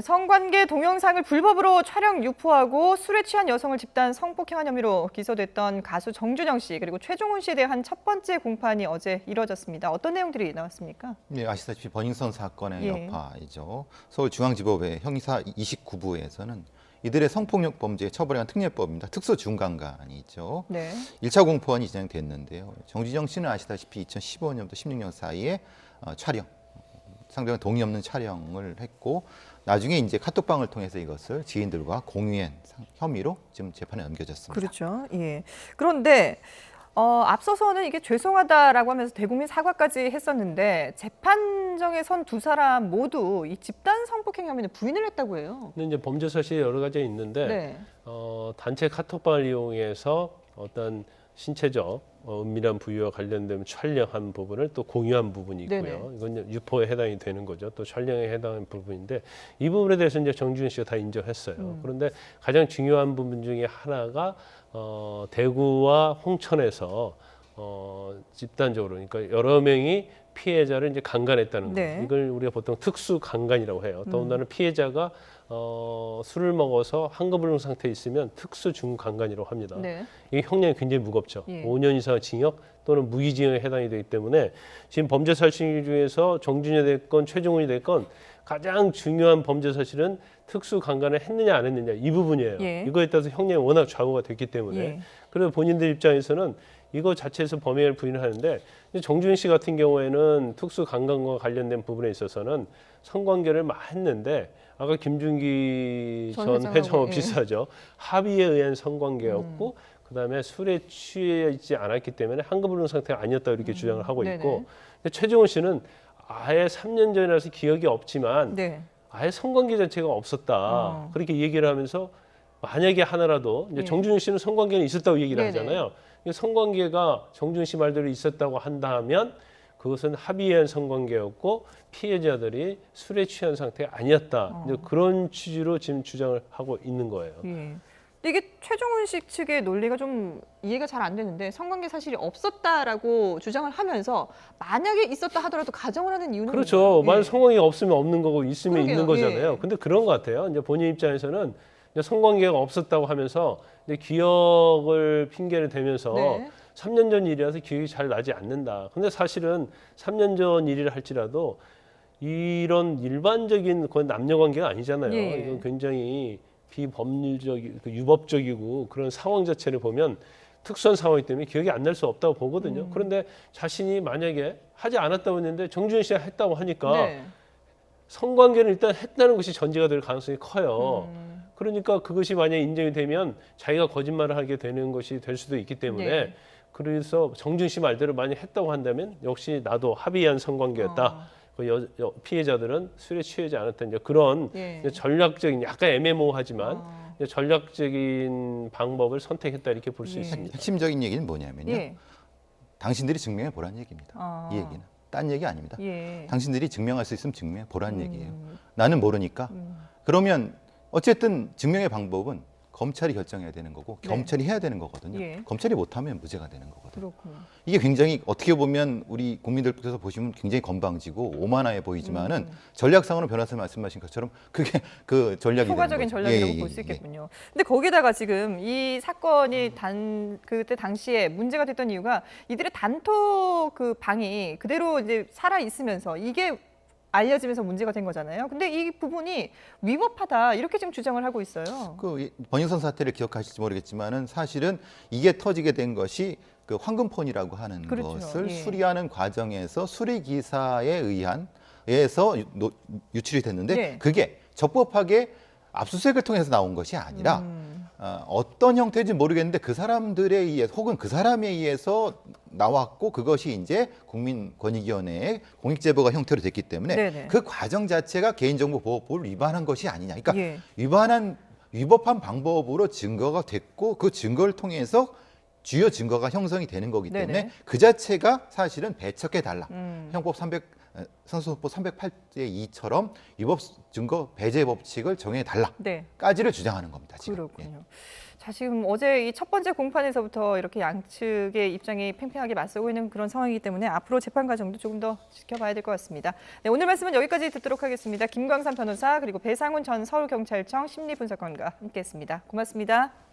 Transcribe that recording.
성관계 동영상을 불법으로 촬영 유포하고 술에 취한 여성을 집단 성폭행한 혐의로 기소됐던 가수 정준영 씨 그리고 최종훈 씨에 대한 첫 번째 공판이 어제 이뤄졌습니다. 어떤 내용들이 나왔습니까? 네, 아시다시피 버닝썬 사건의 예. 여파이죠. 서울중앙지법의 형사 29부에서는 이들의 성폭력 범죄에 처벌에 관한 특례법입니다. 특수중간간이죠. 네. 1차 공판이 진행됐는데요. 정준영 씨는 아시다시피 2015년부터 16년 사이에 촬영, 상대방 동의 없는 촬영을 했고 나중에 이제 카톡방을 통해서 이것을 지인들과 공유한 혐의로 지금 재판에 넘겨졌습니다. 그렇죠. 예. 그런데 앞서서는 이게 죄송하다라고 하면서 대국민 사과까지 했었는데 재판정에 선 두 사람 모두 이 집단 성폭행 혐의는 부인을 했다고 해요. 근데 이제 범죄 사실이 여러 가지 있는데 네. 단체 카톡방을 이용해서 어떤 신체적 은밀한 부위와 관련된 촬영한 부분을 또 공유한 부분이 있고요. 네네. 이건 유포에 해당이 되는 거죠. 또 촬영에 해당하는 부분인데 이 부분에 대해서 이제 정준영 씨가 다 인정했어요. 그런데 가장 중요한 부분 중에 하나가 대구와 홍천에서 집단적으로 그러니까 여러 명이 피해자를 이제 강간했다는 네. 거예요. 이걸 우리가 보통 특수 강간이라고 해요. 더군다나 피해자가 술을 먹어서 한급불능 상태에 있으면 특수 중강간이라고 합니다. 네. 이게 형량이 굉장히 무겁죠. 예. 5년 이상의 징역 또는 무기징역에 해당이 되기 때문에 지금 범죄 사실 중에서 정준이 됐건 최종훈이 됐건 가장 중요한 범죄 사실은 특수 강간을 했느냐 안 했느냐 이 부분이에요. 예. 이거에 따라서 형량이 워낙 좌우가 됐기 때문에 예. 그래서 본인들 입장에서는 이거 자체에서 범행을 부인을 하는데 정준영 씨 같은 경우에는 특수 강간과 관련된 부분에 있어서는 성관계를 막 했는데 아까 김준기 전 회장하고 비슷하죠. 합의에 의한 성관계였고 그다음에 술에 취해 있지 않았기 때문에 한급불능 상태가 아니었다 이렇게 주장을 하고 있고 근데 최종훈 씨는 아예 3년 전이라서 기억이 없지만 네. 아예 성관계 자체가 없었다. 그렇게 얘기를 하면서 만약에 하나라도 이제 예. 정준영 씨는 성관계는 있었다고 얘기를 네네. 하잖아요. 성관계가 정준영 씨 말대로 있었다고 한다면 그것은 합의한 성관계였고 피해자들이 술에 취한 상태가 아니었다. 이제 그런 취지로 지금 주장을 하고 있는 거예요. 예. 근데 이게 최종훈 씨 측의 논리가 좀 이해가 잘 안 되는데 성관계 사실이 없었다라고 주장을 하면서 만약에 있었다 하더라도 가정을 하는 이유는 그렇죠. 뭐예요? 만약 예. 성관계가 없으면 없는 거고 있으면 그러게요. 있는 거잖아요. 예. 근데 그런 것 같아요. 이제 본인 입장에서는 이제 성관계가 없었다고 하면서 이제 기억을 핑계를 대면서 네. 3년 전 일이라서 기억이 잘 나지 않는다. 근데 사실은 3년 전 일이라 할지라도 이런 일반적인 그건 남녀 관계가 아니잖아요. 예. 이건 굉장히 비법률적이고 유법적이고 그런 상황 자체를 보면 특수한 상황이기 때문에 기억이 안 날 수 없다고 보거든요. 그런데 자신이 만약에 하지 않았다고 했는데 정준영 씨가 했다고 하니까 네. 성관계는 일단 했다는 것이 전제가 될 가능성이 커요. 그러니까 그것이 만약에 인정이 되면 자기가 거짓말을 하게 되는 것이 될 수도 있기 때문에 네. 그래서 정준 씨 말대로 만약 했다고 한다면 역시 나도 합의한 성관계였다. 그 피해자들은 술에 취하지 않았던 이제 그런 예. 이제 전략적인 약간 애매모호하지만 이제 전략적인 방법을 선택했다 이렇게 볼 수 있습니다. 핵심적인 얘기는 뭐냐면요. 예. 당신들이 증명해 보란 얘기입니다. 이 얘기는. 딴 얘기 아닙니다. 예. 당신들이 증명할 수 있으면 증명해 보란 얘기예요. 나는 모르니까. 그러면 어쨌든 증명의 방법은 검찰이 결정해야 되는 거고 네. 검찰이 해야 되는 거거든요. 예. 검찰이 못하면 무죄가 되는 거거든요. 그렇군요. 이게 굉장히 어떻게 보면 우리 국민들께서 보시면 굉장히 건방지고 오만해 보이지만은 전략상으로 변호사님 말씀하신 것처럼 그게 그 전략이 효과적인 되는 거죠. 전략이라고 볼 수 있겠군요. 근데 거기다가 지금 이 사건이 그때 당시에 문제가 됐던 이유가 이들의 단톡 그 방이 그대로 이제 살아 있으면서 이게 알려지면서 문제가 된 거잖아요. 근데 이 부분이 위법하다 이렇게 지금 주장을 하고 있어요. 그 버닝썬 사태를 기억하실지 모르겠지만은 사실은 이게 터지게 된 것이 그 황금폰이라고 하는 그렇죠. 것을 예. 수리하는 과정에서 수리 기사에 의해서 유출이 됐는데 네. 그게 적법하게 압수수색을 통해서 나온 것이 아니라 어떤 형태인지 모르겠는데 그 사람들에 의해 혹은 그 사람에 의해서 나왔고 그것이 이제 국민권익위원회의 공익제보가 형태로 됐기 때문에 네네. 그 과정 자체가 개인정보보호법을 위반한 것이 아니냐. 그러니까 예. 위법한 방법으로 증거가 됐고 그 증거를 통해서 주요 증거가 형성이 되는 거기 때문에 네네. 그 자체가 사실은 배척해 달라. 음. 형법 300 선수법 308의 2처럼 위법 증거 배제 법칙을 정해 네. 달라까지를 주장하는 겁니다. 지금. 예. 그렇군요. 자, 지금 어제 이 첫 번째 공판에서부터 이렇게 양측의 입장이 팽팽하게 맞서고 있는 그런 상황이기 때문에 앞으로 재판 과정도 조금 더 지켜봐야 될 것 같습니다. 네, 오늘 말씀은 여기까지 듣도록 하겠습니다. 김광삼 변호사 그리고 배상훈 전 서울경찰청 심리분석관과 함께했습니다. 고맙습니다.